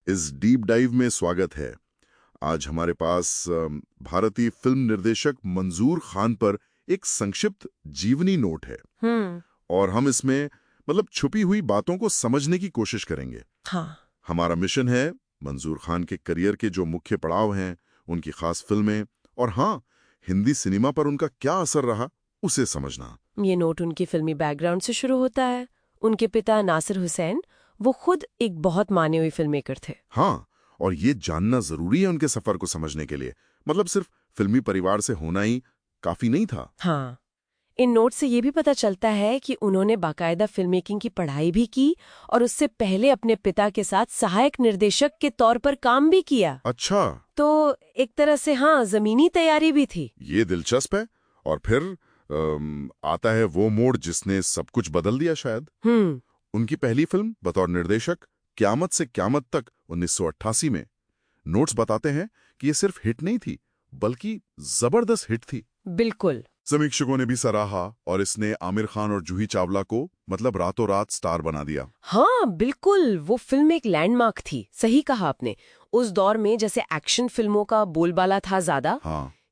इस deep dive में स्वागत है। आज हमारे पास भारतीय फिल्म निर्देशक मंजूर खान पर एक संक्षिप्त जीवनी नोट है और हम इसमें छुपी हुई बातों को समझने की कोशिश करेंगे। हमारा मिशन है मंजूर खान के करियर के जो मुख्य पड़ाव हैं, उनकी खास फिल्में और हिंदी सिनेमा पर उनका क्या असर रहा उसे समझना। ये नोट उनकी फिल्मी बैकग्राउंड से शुरू होता है। उनके पिता नासिर हुसैन वो खुद एक बहुत माने हुए फिल्म मेकर थे। और ये जानना जरूरी है उनके सफर को समझने के लिए। सिर्फ फिल्मी परिवार से होना ही काफी नहीं था। इन नोट से ये भी पता चलता है कि उन्होंने बाकायदा फिल्म मेकिंग की पढ़ाई भी की और उससे पहले अपने पिता के साथ सहायक निर्देशक के तौर पर काम भी किया। अच्छा, तो एक तरह से जमीनी तैयारी भी थी। ये दिलचस्प है। और फिर आता है वो मोड़ जिसने सब कुछ बदल दिया शायद। उनकी पहली फिल्म बतौर निर्देशक क़यामत से क़यामत तक 1988 में। नोट्स बताते हैं कि ये सिर्फ हिट नहीं थी बल्कि जबरदस्त हिट थी। बिल्कुल। समीक्षकों ने भी सराहा और इसने आमिर खान और जूही चावला को रातों रात स्टार बना दिया। बिल्कुल, वो फिल्म एक लैंडमार्क थी। सही कहा आपने। उस दौर में जैसे एक्शन फिल्मों का बोलबाला था ज्यादा,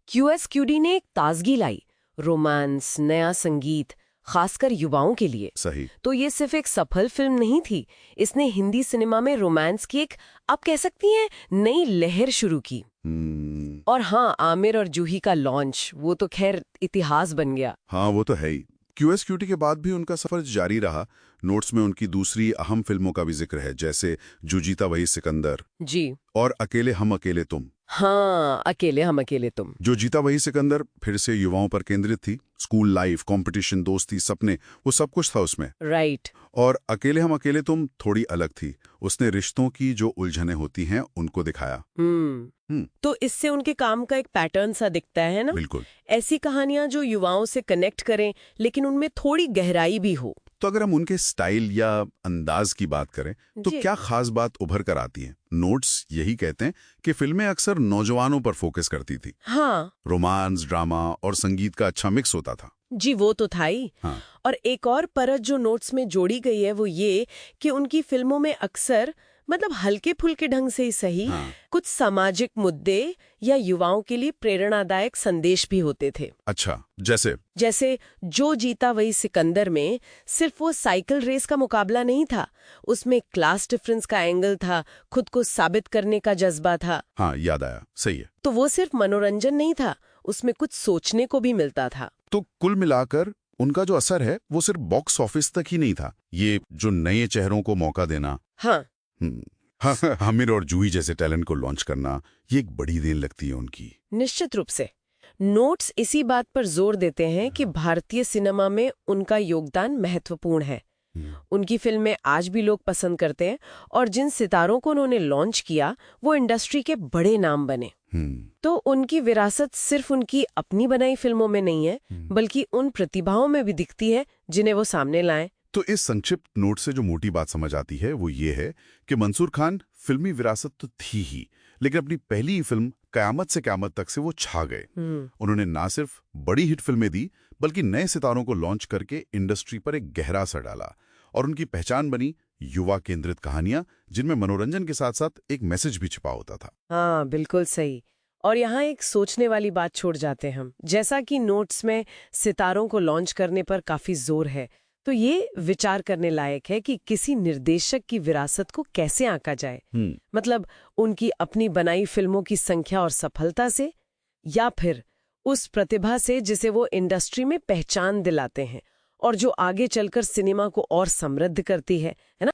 QSQD ने एक ताजगी लाई, रोमांस, नया संगीत, खासकर युवाओं के लिए। सही। तो ये सिर्फ एक सफल फिल्म नहीं थी, इसने हिंदी सिनेमा में रोमांस की एक, आप कह सकती हैं, नई लहर शुरू की। और आमिर और जूही का लॉन्च, वो तो खैर इतिहास बन गया। वो तो है ही। QSQD के बाद भी उनका सफर जारी रहा। नोट्स में उनकी दूसरी अहम फिल्मों का भी जिक्र है, जैसे जो जीता वही सिकंदर जी और अकेले हम अकेले तुम। अकेले हम अकेले तुम। जो जीता वही सिकंदर फिर से युवाओं पर केंद्रित थी। स्कूल लाइफ, कंपटीशन, दोस्ती, सपने, वो सब कुछ था उसमें। राइट। और अकेले हम अकेले तुम थोड़ी अलग थी। उसने रिश्तों की जो उलझनें होती हैं उनको दिखाया। तो इससे उनके काम का एक पैटर्न सा दिखता है ना। बिल्कुल। ऐसी कहानियां जो युवाओं से कनेक्ट करें लेकिन उनमें थोड़ी गहराई भी हो। तो अगर हम उनके स्टाइल या अंदाज की बात करें तो क्या खास बात उभर कर आती है? नोट्स यही कहते हैं कि फिल्में अक्सर नौजवानों पर फोकस करती थी। रोमांस, ड्रामा और संगीत का अच्छा मिक्स होता था। जी, वो तो था ही। और एक और परत जो नोट्स में जोड़ी गई है वो ये कि उनकी फिल्मों में अक्सर हल्के फुल्के ढंग से ही सही, कुछ सामाजिक मुद्दे या युवाओं के लिए प्रेरणादायक संदेश भी होते थे। अच्छा, जैसे जो जीता वही सिकंदर में सिर्फ वो साइकिल रेस का मुकाबला नहीं था, उसमें क्लास डिफरेंस का एंगल था, खुद को साबित करने का जज्बा था। याद आया। सही है। तो वो सिर्फ मनोरंजन नहीं था, उसमें कुछ सोचने को भी मिलता था। तो कुल मिलाकर उनका जो असर है वो सिर्फ बॉक्स ऑफिस तक ही नहीं था। ये जो नए चेहरों को मौका देना, आमिर और जूही जैसे टैलेंट को लॉन्च करना, ये एक बड़ी देन लगती है उनकी। निश्चित रूप से। नोट्स इसी बात पर जोर देते हैं कि भारतीय सिनेमा में उनका योगदान महत्वपूर्ण है। उनकी फिल्में आज भी लोग पसंद करते हैं और जिन सितारों को उन्होंने लॉन्च किया वो इंडस्ट्री के बड़े नाम बने। तो उनकी विरासत सिर्फ उनकी अपनी बनाई फिल्मों में नहीं है, बल्कि उन प्रतिभाओं में भी दिखती है जिन्हें वो सामने लाएं। तो इस संक्षिप्त नोट से जो मोटी बात समझ आती है वो ये है कि मंसूर खान फिल्मी विरासत तो थी ही, लेकिन अपनी पहली फिल्म क़यामत से क़यामत तक से वो छा गए। उन्होंने ना सिर्फ बड़ी हिट फिल्में दी बल्कि नए सितारों को लॉन्च करके इंडस्ट्री पर एक गहरा असर डाला और उनकी पहचान बनी युवा केंद्रित कहानियां जिनमें मनोरंजन के साथ साथ एक मैसेज भी छिपा होता था। बिल्कुल सही। और यहाँ एक सोचने वाली बात छोड़ जाते हैं हम। जैसा कि नोट्स में सितारों को लॉन्च करने पर काफी जोर है, तो ये विचार करने लायक है कि किसी निर्देशक की विरासत को कैसे आंका जाए। उनकी अपनी बनाई फिल्मों की संख्या और सफलता से, या फिर उस प्रतिभा से जिसे वो इंडस्ट्री में पहचान दिलाते हैं और जो आगे चलकर सिनेमा को और समृद्ध करती है ना।